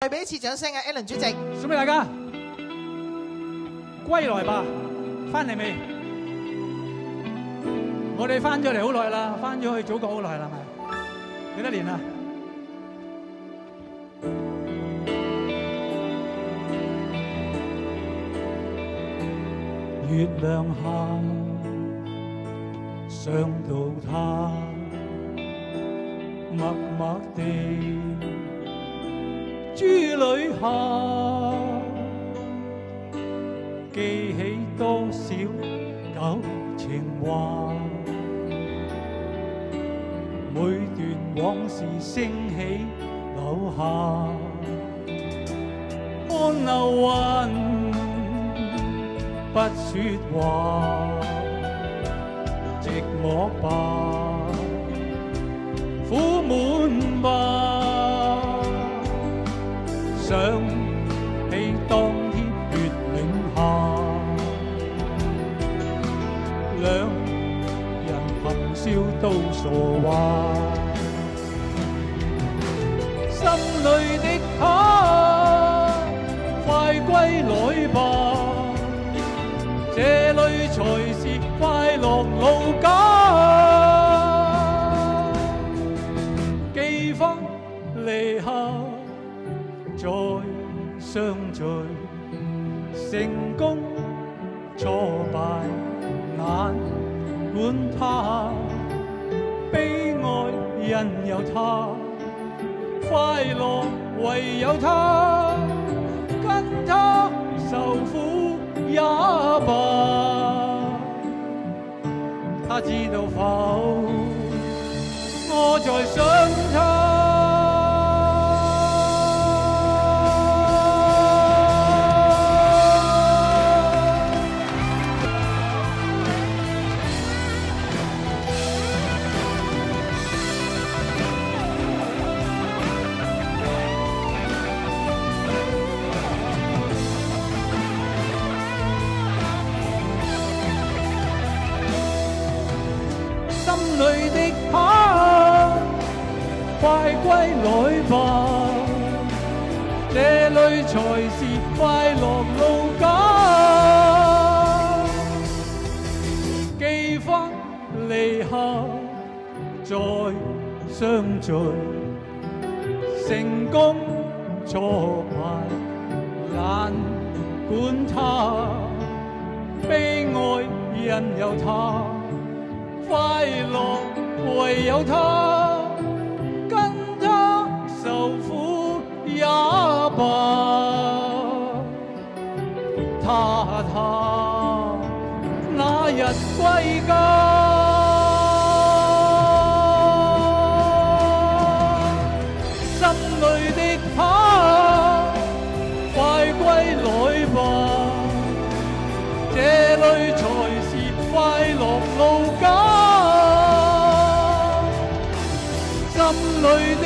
再俾一次掌聲啊 Alan 主席。送俾大家，歸來吧，翻嚟未？我哋翻咗嚟好耐啦，翻咗去祖國好耐啦，係咪？幾多年啦？月亮下，想到他，默默地珠裏下，記起多少舊情話，每段往事升起留下，看流雲不說話，寂寞吧，苦悶吧，想起當天月嶺下，兩人含笑都傻話，心裏的他，快歸來吧，這裏才是快樂路家，記分離合，再相聚，成功挫敗難管他，悲哀因有他，快樂唯有他，跟他受苦也罷，他知道否？我在想他。心裏的他，快歸來吧，這裏才是快樂路家，記分離合，再相聚，成功挫敗難管他，悲哀因有他，快樂唯有他，跟他受苦也罷，他那日歸家，心裏的他，快歸來吧，這裏才是快樂路家，心裏的